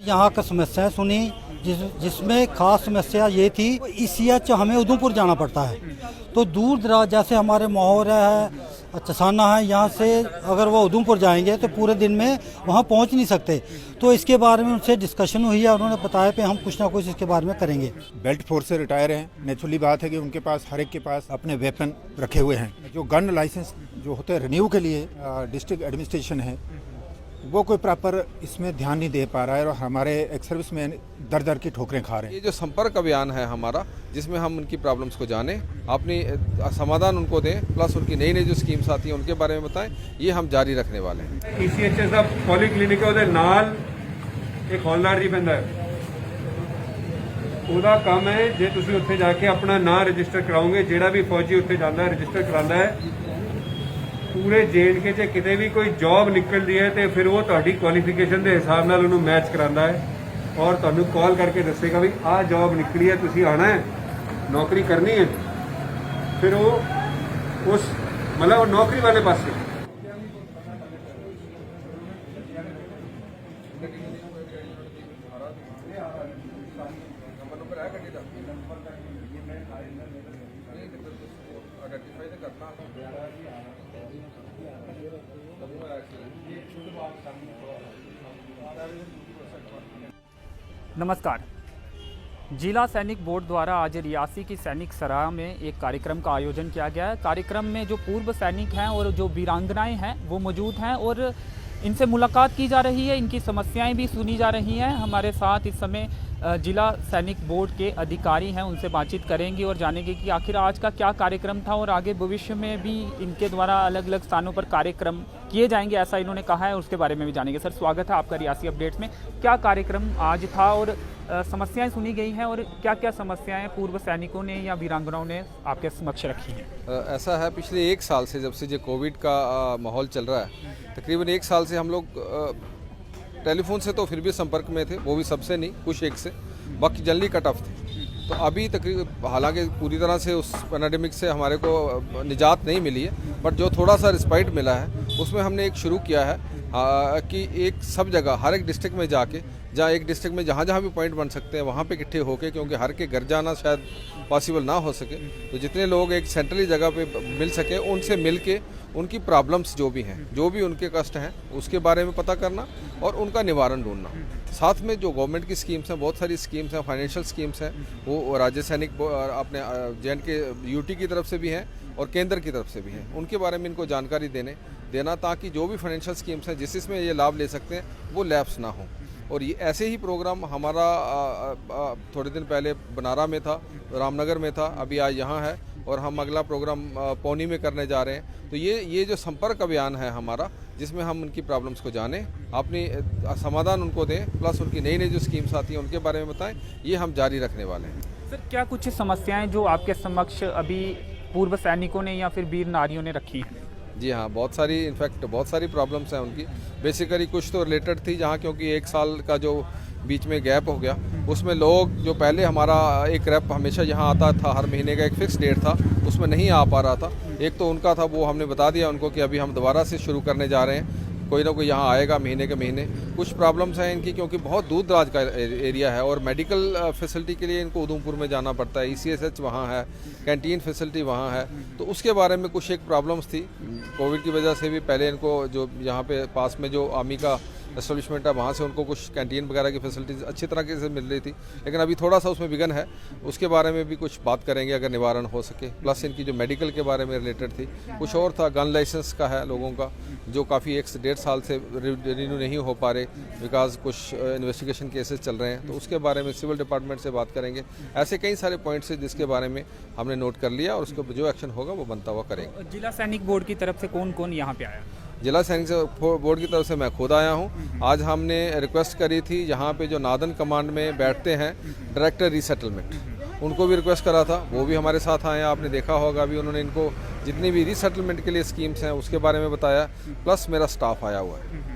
यहाँ का समस्याएं सुनी जिसमें खास समस्या ये थी ECH हमें उधमपुर जाना पड़ता है, तो दूर दराज जैसे हमारे मोहर है, चसाना है, यहाँ से अगर वो उधमपुर जाएंगे तो पूरे दिन में वहाँ पहुँच नहीं सकते। तो इसके बारे में उनसे डिस्कशन हुई है, उन्होंने बताया कि हम कुछ ना कुछ इसके बारे में करेंगे। बेल्ट फोर्स से रिटायर हैं, नेचुरली बात है कि उनके पास हर एक के पास अपने वेपन रखे हुए हैं। जो गन लाइसेंस जो होते हैं रिन्यू के लिए डिस्ट्रिक्ट एडमिनिस्ट्रेशन है वो कोई प्रॉपर इसमें ध्यान नहीं दे पा रहा है और हमारे एक्स सर्विस में दर दर की ठोकरें खा रहे हैं। ये जो संपर्क अभियान है हमारा, जिसमें हम उनकी प्रॉब्लम्स को जानें, अपनी समाधान उनको दें, प्लस उनकी नई नई जो स्कीम्स आती हैं उनके बारे में बताएं, ये हम जारी रखने वाले हैं। ECH ਦਾ ਪੋਲੀਕਲੀਨਿਕ ਉਹਦੇ ਨਾਲ ਇੱਕ ਹੌਲਦਾਰ ਜੀ ਪੈਂਦਾ ਹੈ, ਉਹਦਾ ਕੰਮ ਹੈ ਜੇ ਤੁਸੀਂ ਉੱਥੇ ਜਾ ਕੇ ਆਪਣਾ ਨਾਂ ਰਜਿਸਟਰ ਕਰਾਓਗੇ, ਜਿਹੜਾ ਵੀ ਫੌਜੀ ਉੱਥੇ ਜਾਂਦਾ ਹੈ ਰਜਿਸਟਰ ਕਰਾਉਂਦਾ ਹੈ, ਪੂਰੇ J&K 'ਚ ਕਿਤੇ ਵੀ ਕੋਈ ਜੌਬ ਨਿਕਲਦੀ ਹੈ ਤੇ ਫਿਰ ਉਹ ਤੁਹਾਡੀ ਕੁਆਲੀਫਿਕੇਸ਼ਨ ਦੇ ਹਿਸਾਬ ਨਾਲ ਉਹਨੂੰ ਮੈਚ ਕਰਾਉਂਦਾ ਹੈ ਔਰ ਤੁਹਾਨੂੰ ਕਾਲ ਕਰਕੇ ਦੱਸੇਗਾ ਵੀ ਆਹ ਜੌਬ ਨਿਕਲੀ ਹੈ, ਤੁਸੀਂ ਆਣਾ ਹੈ, ਨੌਕਰੀ ਕਰਨੀ ਹੈ। ਫਿਰ ਉਹ ਉਸ ਮਤਲਬ ਨੌਕਰੀ ਵਾਲੇ ਪਾਸੇ नमस्कार। जिला सैनिक बोर्ड द्वारा आज रियासी की सैनिक सराह में एक कार्यक्रम का आयोजन किया गया है। कार्यक्रम में जो पूर्व सैनिक हैं और जो वीरांगनाएं हैं वो मौजूद हैं और इनसे मुलाकात की जा रही है, इनकी समस्याएं भी सुनी जा रही हैं। हमारे साथ इस समय जिला सैनिक बोर्ड के अधिकारी हैं, उनसे बातचीत करेंगे और जानेंगे कि आखिर आज का क्या कार्यक्रम था और आगे भविष्य में भी इनके द्वारा अलग अलग स्थानों पर कार्यक्रम किए जाएंगे, ऐसा इन्होंने कहा है और उसके बारे में भी जानेंगे। सर, स्वागत है आपका रियासी अपडेट्स में। क्या कार्यक्रम आज था और समस्याएं सुनी गई हैं और क्या क्या समस्याएं पूर्व सैनिकों ने या वीरांगनाओं ने आपके समक्ष रखी हैं? ऐसा है, पिछले एक साल से जब से जो कोविड का माहौल चल रहा है, तकरीबन एक साल से हम लोग टेलीफोन से तो फिर भी संपर्क में थे, वो भी सबसे नहीं, कुछ एक से, बाकी जल्दी कट ऑफ थे। तो अभी तकरीबन हालांकि पूरी तरह से उस पैंडेमिक से हमारे को निजात नहीं मिली है, बट जो थोड़ा सा रिस्पाइट मिला है उसमें हमने एक शुरू किया है कि एक सब जगह हर एक डिस्ट्रिक्ट में जाके, जहाँ एक डिस्ट्रिक्ट में जहाँ जहाँ भी पॉइंट बन सकते हैं वहाँ पे इकट्ठे होके, क्योंकि हर के घर जाना शायद पॉसिबल ना हो सके, तो जितने लोग एक सेंट्रली जगह पे मिल सके उनसे मिल के उनकी प्रॉब्लम्स जो भी हैं, जो भी उनके कष्ट हैं, उसके बारे में पता करना और उनका निवारण ढूंढना। साथ में जो गवर्नमेंट की स्कीम्स हैं, बहुत सारी स्कीम्स हैं, फाइनेंशियल स्कीम्स हैं, वो राज्य सैनिक अपने J&K UT की तरफ से भी हैं और केंद्र की तरफ से भी हैं, उनके बारे में इनको जानकारी देना ताकि जो भी फाइनेंशियल स्कीम्स हैं जिसमें ये लाभ ले सकते हैं वो लैप्स ना हों। और ये ऐसे ही प्रोग्राम हमारा थोड़े दिन पहले बनारा में था, रामनगर में था, अभी आज यहाँ है और हम अगला प्रोग्राम पौनी में करने जा रहे हैं। तो ये जो संपर्क अभियान है हमारा, जिसमें हम उनकी प्रॉब्लम्स को जानें, अपनी समाधान उनको दें, प्लस उनकी नई नई जो स्कीम्स आती हैं उनके बारे में बताएं, ये हम जारी रखने वाले हैं। सर, क्या कुछ समस्याएं जो आपके समक्ष अभी पूर्व सैनिकों ने या फिर वीर नारियों ने रखी हैं? जी हाँ, बहुत सारी, इनफैक्ट बहुत सारी प्रॉब्लम्स हैं उनकी। बेसिकली कुछ तो रिलेटेड थी, जहाँ क्योंकि एक साल का जो बीच में गैप हो गया, उसमें लोग जो पहले हमारा एक रेप हमेशा यहाँ आता था, हर महीने का एक फिक्स डेट था, उसमें नहीं आ पा रहा था। एक तो उनका था, वो हमने बता दिया उनको कि अभी हम दोबारा से शुरू करने जा रहे हैं, कोई ना कोई यहाँ आएगा महीने के महीने। कुछ प्रॉब्लम्स हैं इनकी, क्योंकि बहुत दूर दराज का एरिया है और मेडिकल फैसिलिटी के लिए इनको उधमपुर में जाना पड़ता है, ECSH वहाँ है, कैंटीन फैसिलिटी वहाँ है, तो उसके बारे में कुछ एक प्रॉब्लम्स थी। कोविड की वजह से भी पहले इनको जो यहाँ पे पास में जो आर्मी का एस्टेब्लिशमेंट है वहाँ से उनको कुछ कैंटीन वगैरह की फैसिलिटीज़ अच्छी तरीके से मिल रही थी, लेकिन अभी थोड़ा सा उसमें विघन है, उसके बारे में भी कुछ बात करेंगे अगर निवारण हो सके। प्लस इनकी जो मेडिकल के बारे में रिलेटेड थी, कुछ और था, गन लाइसेंस का है लोगों का, जो काफ़ी 1 से 1.5 साल से रिन्यू नहीं हो पा रहे बिकॉज कुछ इन्वेस्टिगेशन केसेस चल रहे हैं, तो उसके बारे में सिविल डिपार्टमेंट से बात करेंगे। ऐसे कई सारे पॉइंट्स हैं जिसके बारे में हमने नोट कर लिया और उसके जो एक्शन होगा वो बनता हुआ करेंगे। जिला सैनिक बोर्ड की तरफ से कौन कौन यहाँ पे आया? जिला सैनिक बोर्ड की तरफ से मैं खुद आया हूँ। आज हमने रिक्वेस्ट करी थी, यहाँ पे जो नादन कमांड में बैठते हैं डायरेक्टर रीसेटलमेंट, उनको भी रिक्वेस्ट करा था, वो भी हमारे साथ आए हैं। आपने देखा होगा अभी उन्होंने इनको जितनी भी रीसेटलमेंट के लिए स्कीम्स हैं उसके बारे में बताया, प्लस मेरा स्टाफ आया हुआ है।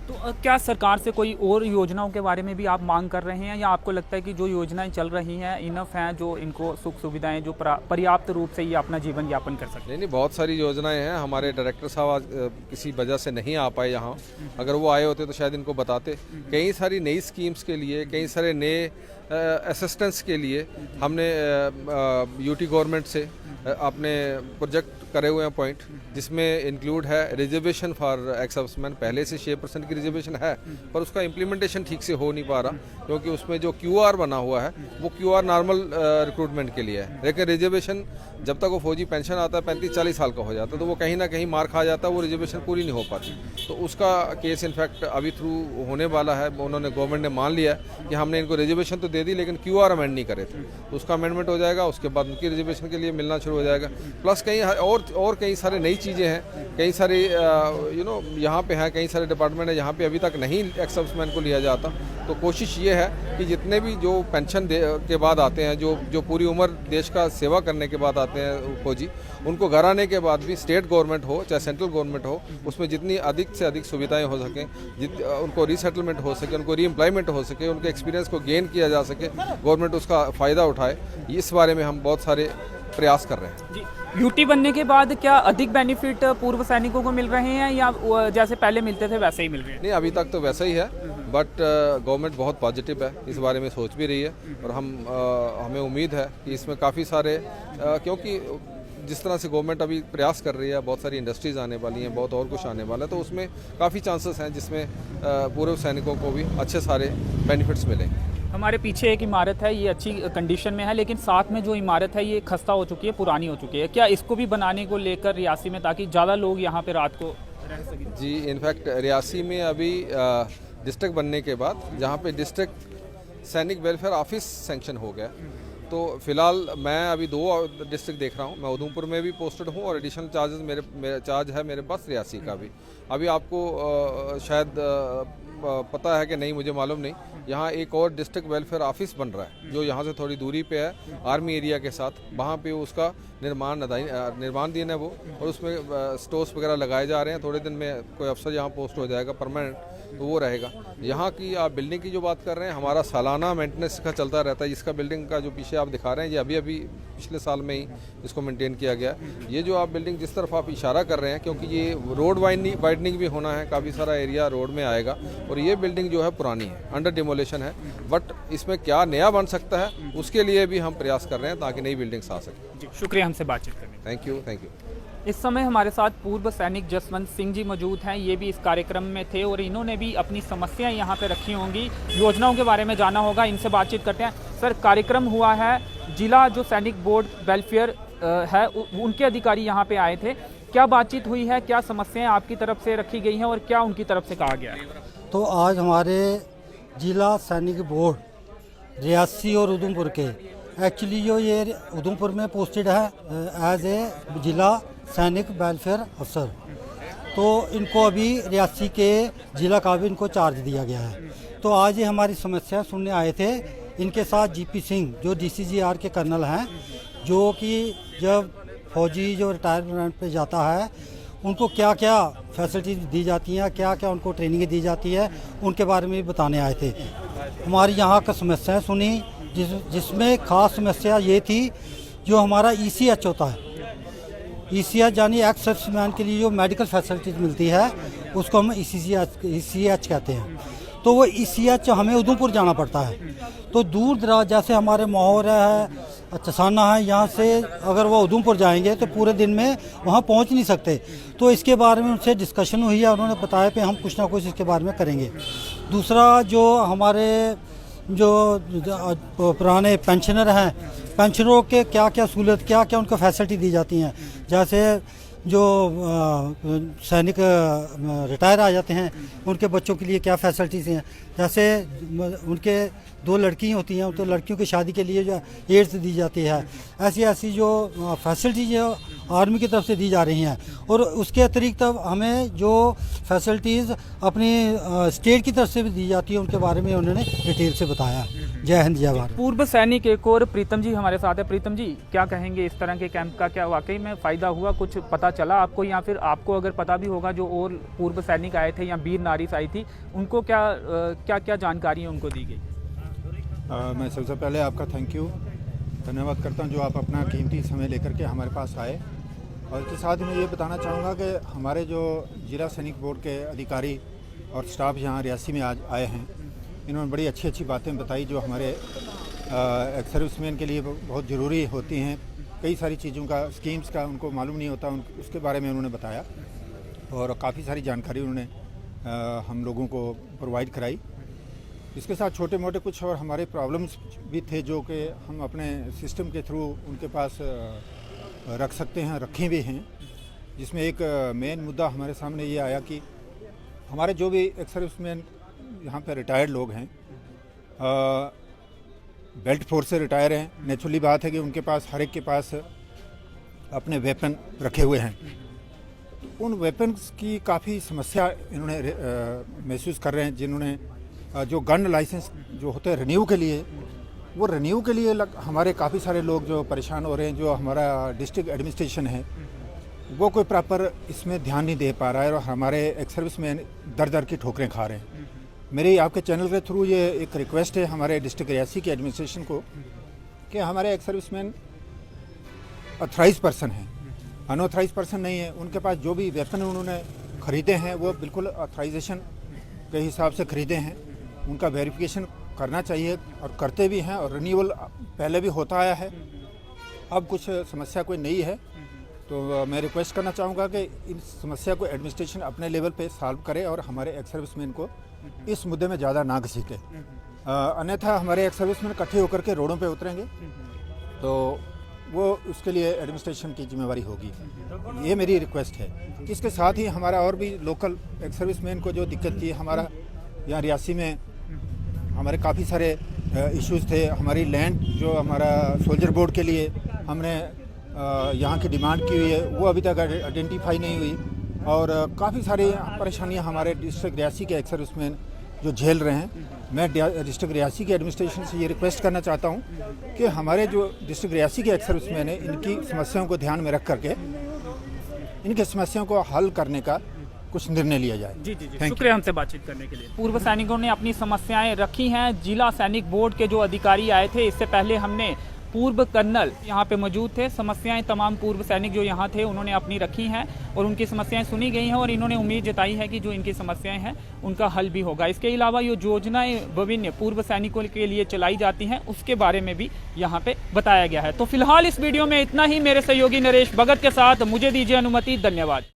तो क्या सरकार से कोई और योजनाओं के बारे में भी आप मांग कर रहे हैं, या आपको लगता है कि जो योजनाएं चल रही हैं इनफ हैं, जो इनको सुख सुविधाएं जो पर्याप्त रूप से ये अपना जीवन यापन कर सकते नहीं, बहुत सारी योजनाएं हैं। हमारे डायरेक्टर साहब आज किसी वजह से नहीं आ पाए यहाँ। अगर वो आए होते तो शायद इनको बताते। कई सारी नई स्कीम्स के लिए, कई सारे नए असिस्टेंस के लिए हमने यूटी गवर्नमेंट से अपने प्रोजेक्ट करे हुए हैं पॉइंट, जिसमें इंक्लूड है रिजर्वेशन फॉर एक्स सर्विसमैन। पहले से 6% की रिजर्वेशन है, पर उसका इम्प्लीमेंटेशन ठीक से हो नहीं पा रहा, क्योंकि उसमें जो QR बना हुआ है वो QR नॉर्मल रिक्रूटमेंट के लिए है। लेकिन रिजर्वेशन जब तक वो फौजी पेंशन आता है 35-40 साल का हो जाता है, तो वो कहीं ना कहीं मार खा जाता है, वो रिजर्वेशन पूरी नहीं हो पाती। तो उसका केस इनफैक्ट अभी थ्रू होने वाला है। उन्होंने गवर्नमेंट ने मान लिया कि हमने इनको रिजर्वेशन तो दे दी, लेकिन QR अमेंड नहीं करे थे, तो उसका अमेंडमेंट हो जाएगा। उसके बाद उनकी रिजर्वेशन के लिए मिलना शुरू हो जाएगा। प्लस कई और कई सारे नई चीज़ें हैं, कई सारे यहाँ पे हैं, कई सारे डिपार्टमेंट हैं जहाँ पे अभी तक नहीं एक्स सर्विसमैन को लिया जाता। तो कोशिश ये है कि जितने भी जो पेंशन के बाद आते हैं, जो पूरी उम्र देश का सेवा करने के बाद आते हैं फौजी, उनको घर आने के बाद भी स्टेट गवर्नमेंट हो चाहे सेंट्रल गवर्नमेंट हो, उसमें जितनी अधिक से अधिक सुविधाएं हो सकें, उनको रीसेटलमेंट हो सके, उनको रीएम्प्लॉयमेंट हो सके, उनके एक्सपीरियंस को गेन किया जा सके, गवर्नमेंट उसका फ़ायदा उठाए। इस बारे में हम बहुत सारे प्रयास कर रहे हैं। जी, यूटी बनने के बाद क्या अधिक बेनिफिट पूर्व सैनिकों को मिल रहे हैं, या जैसे पहले मिलते थे वैसे ही मिल रहे हैं? नहीं, अभी तक तो वैसा ही है, बट गवर्नमेंट बहुत पॉजिटिव है, इस बारे में सोच भी रही है। और हमें उम्मीद है कि इसमें काफ़ी सारे क्योंकि जिस तरह से गवर्नमेंट अभी प्रयास कर रही है, बहुत सारी इंडस्ट्रीज़ आने वाली हैं, बहुत और कुछ आने वाला है, तो उसमें काफ़ी चांसेस हैं जिसमें पूर्व सैनिकों को भी अच्छे सारे बेनिफिट्स मिलेंगे। हमारे पीछे एक इमारत है, ये अच्छी कंडीशन में है, लेकिन साथ में जो इमारत है ये खस्ता हो चुकी है, पुरानी हो चुकी है। क्या इसको भी बनाने को लेकर रियासी में, ताकि ज़्यादा लोग यहाँ पे रात को रह सकें? जी, इनफैक्ट रियासी में अभी डिस्ट्रिक्ट बनने के बाद जहाँ पे डिस्ट्रिक्ट सैनिक वेलफेयर ऑफिस सैंक्शन हो गया, तो फिलहाल मैं अभी 2 डिस्ट्रिक्ट देख रहा हूँ। मैं उधमपुर में भी पोस्टेड हूँ और एडिशनल चार्जेस मेरे चार्ज है मेरे पास रियासी का भी। अभी आपको शायद पता है कि नहीं, मुझे मालूम नहीं, यहाँ एक और डिस्ट्रिक्ट वेलफेयर ऑफिस बन रहा है जो यहाँ से थोड़ी दूरी पे है, आर्मी एरिया के साथ। वहाँ पे उसका निर्माणाधीन है वो, और उसमें स्टोर्स वगैरह लगाए जा रहे हैं। थोड़े दिन में कोई अफसर यहाँ पोस्ट हो जाएगा परमानेंट, तो वो रहेगा। यहाँ की आप बिल्डिंग की जो बात कर रहे हैं, हमारा सालाना मेंटेनेंस का चलता रहता है। इसका बिल्डिंग का जो पीछे आप दिखा रहे हैं, ये अभी पिछले साल में ही इसको मेंटेन किया गया। ये जो आप बिल्डिंग जिस तरफ आप इशारा कर रहे हैं, क्योंकि ये रोड वाइडनिंग भी होना है, काफ़ी सारा एरिया रोड में आएगा, और ये बिल्डिंग जो है पुरानी है, अंडर डिमोलेशन है। बट इसमें क्या नया बन सकता है, उसके लिए भी हम प्रयास कर रहे हैं ताकि नई बिल्डिंग्स आ सकें। जी, शुक्रिया हमसे बातचीत करने। Thank you. इस समय हमारे साथ पूर्व सैनिक जसवंत सिंह जी मौजूद हैं। ये भी इस कार्यक्रम में थे और इन्होंने भी अपनी समस्याएं यहाँ पे रखी होंगी, योजनाओं के बारे में जाना होगा। इनसे बातचीत करते हैं। सर, कार्यक्रम हुआ है, जिला जो सैनिक बोर्ड वेलफेयर है उनके अधिकारी यहाँ पे आए थे। क्या बातचीत हुई है, क्या समस्याएं आपकी तरफ से रखी गई हैं और क्या उनकी तरफ से कहा गया है? तो आज हमारे जिला सैनिक बोर्ड रियासी और उधमपुर के, एक्चुअली जो ये उधमपुर में पोस्टेड है एज ए जिला सैनिक वेलफेयर अफसर, तो इनको अभी रियासी के जिला का भी इनको चार्ज दिया गया है। तो आज ये हमारी समस्या सुनने आए थे। इनके साथ GP सिंह जो DCGR के कर्नल हैं, जो कि जब फौजी जो रिटायरमेंट पे जाता है उनको क्या क्या फैसिलिटीज दी जाती हैं, क्या क्या उनको ट्रेनिंग दी जाती है, उनके बारे में भी बताने आए थे। हमारी यहाँ का समस्याएं सुनी, जिसमें ख़ास समस्या ये थी जो हमारा ECH होता है, ECH यानी एक्स सर्विसमैन के लिए जो मेडिकल फैसिलिटीज मिलती है उसको हम ECH कहते हैं। तो वो ECH हमें उधमपुर जाना पड़ता है। तो दूर दराज जैसे हमारे माहौर है, चसाना है, यहाँ से अगर वो उधमपुर जाएंगे तो पूरे दिन में वहाँ पहुँच नहीं सकते। तो इसके बारे में उनसे डिस्कशन हुई है, उन्होंने बताया कि हम कुछ ना कुछ इसके बारे में करेंगे। दूसरा, जो हमारे जो पुराने पेंशनर हैं, पेंशनरों के क्या क्या सहूलत, क्या क्या उनको फैसिलिटी दी जाती हैं। जैसे जो सैनिक रिटायर आ जाते हैं, उनके बच्चों के लिए क्या फैसिलिटीज़ हैं। जैसे उनके 2 लड़की होती हैं, तो लड़कियों की शादी के लिए जो एड्स दी जाती है, ऐसी जो फैसिलिटीज आर्मी की तरफ से दी जा रही हैं। और उसके अतिरिक्त हमें जो फैसिलिटीज़ अपनी स्टेट की तरफ से भी दी जाती है, उनके बारे में उन्होंने डिटेल से बताया। जय हिंद, जय भारत। पूर्व सैनिक एक और प्रीतम जी हमारे साथ है। प्रीतम जी, क्या कहेंगे, इस तरह के कैंप का क्या वाकई में फ़ायदा हुआ, कुछ पता चला आपको, या फिर आपको अगर पता भी होगा जो और पूर्व सैनिक आए थे या वीर नारी आई थी, उनको क्या जानकारी उनको दी गई? मैं सबसे पहले आपका धन्यवाद करता हूं जो आप अपना कीमती समय लेकर के हमारे पास आए। और इसके साथ मैं ये बताना चाहूँगा कि हमारे जो जिला सैनिक बोर्ड के अधिकारी और स्टाफ यहाँ रियासी में आज आए हैं, इन्होंने बड़ी अच्छी बातें बताई जो हमारे एक्स सर्विसमैन के लिए बहुत ज़रूरी होती हैं। कई सारी चीज़ों का, स्कीम्स का उनको मालूम नहीं होता, उसके बारे में उन्होंने बताया और काफ़ी सारी जानकारी उन्होंने हम लोगों को प्रोवाइड कराई। इसके साथ छोटे मोटे कुछ और हमारे प्रॉब्लम्स भी थे जो कि हम अपने सिस्टम के थ्रू उनके पास रख सकते हैं, रखे भी हैं। जिसमें एक मेन मुद्दा हमारे सामने ये आया कि हमारे जो भी एक्स सर्विसमैन यहाँ पे रिटायर्ड लोग हैं, बेल्ट फोर्स से रिटायर हैं, नेचुरली बात है कि उनके पास हर एक के पास अपने वेपन रखे हुए हैं। उन वेपन्स की काफ़ी समस्या इन्होंने महसूस कर रहे हैं। जिन्होंने जो गन लाइसेंस जो होते हैं रिन्यू के लिए, वो रिन्यू के लिए हमारे काफ़ी सारे लोग जो परेशान हो रहे हैं। जो हमारा डिस्ट्रिक्ट एडमिनिस्ट्रेशन है वो कोई प्रॉपर इसमें ध्यान नहीं दे पा रहा है और हमारे एक्स सर्विसमैन दर की ठोकरें खा रहे हैं। मेरी आपके चैनल के थ्रू ये एक रिक्वेस्ट है हमारे डिस्ट्रिक्ट रियासी के एडमिनिस्ट्रेशन को कि हमारे एक्स सर्विसमैन ऑथराइज पर्सन हैं, अनऑथराइज पर्सन नहीं है। उनके पास जो भी वेपन उन्होंने ख़रीदे हैं वो बिल्कुल ऑथराइजेशन के हिसाब से ख़रीदे हैं। उनका वेरिफिकेशन करना चाहिए और करते भी हैं, और रिन्यूअल पहले भी होता आया है। अब कुछ समस्या कोई नहीं है, तो मैं रिक्वेस्ट करना चाहूँगा कि इस समस्या को एडमिनिस्ट्रेशन अपने लेवल पे सॉल्व करे और हमारे एक्स सर्विसमैन को इस मुद्दे में ज़्यादा ना घसीटे। अन्यथा हमारे एक्स सर्विसमैन इकट्ठे होकर के रोडों पे उतरेंगे तो वो उसके लिए एडमिनिस्ट्रेशन की जिम्मेवारी होगी। ये मेरी रिक्वेस्ट है। इसके साथ ही हमारा और भी लोकल एक्स सर्विसमैन को जो दिक्कत थी, हमारा यहाँ रियासी में हमारे काफ़ी सारे इश्यूज़ थे। हमारी लैंड जो हमारा सोल्जर बोर्ड के लिए हमने यहाँ की डिमांड की हुई है वो अभी तक आइडेंटिफाई नहीं हुई, और काफ़ी सारी परेशानियाँ हमारे डिस्ट्रिक्ट रियासी के एक्स सर्विसमैन जो झेल रहे हैं। मैं डिस्ट्रिक्ट रियासी के एडमिनिस्ट्रेशन से ये रिक्वेस्ट करना चाहता हूँ कि हमारे जो डिस्ट्रिक्ट रियासी के एक्स सर्विसमैन हैं, इनकी समस्याओं को ध्यान में रख करके इनकी समस्याओं को हल करने का कुछ निर्णय लिया जाए। जी शुक्रिया हमसे बातचीत करने के लिए। पूर्व सैनिकों ने अपनी समस्याएं रखी हैं। जिला सैनिक बोर्ड के जो अधिकारी आए थे, इससे पहले हमने पूर्व कर्नल यहाँ पे मौजूद थे। समस्याएं तमाम पूर्व सैनिक जो यहाँ थे उन्होंने अपनी रखी हैं और उनकी समस्याएं सुनी गई हैं, और इन्होंने उम्मीद जताई है कि जो इनकी समस्याएं हैं उनका हल भी होगा। इसके अलावा ये योजनाएं विभिन्न पूर्व सैनिकों के लिए चलाई जाती हैं, उसके बारे में भी यहाँ पे बताया गया है। तो फिलहाल इस वीडियो में इतना ही। मेरे सहयोगी नरेश भगत के साथ मुझे दीजिए अनुमति। धन्यवाद।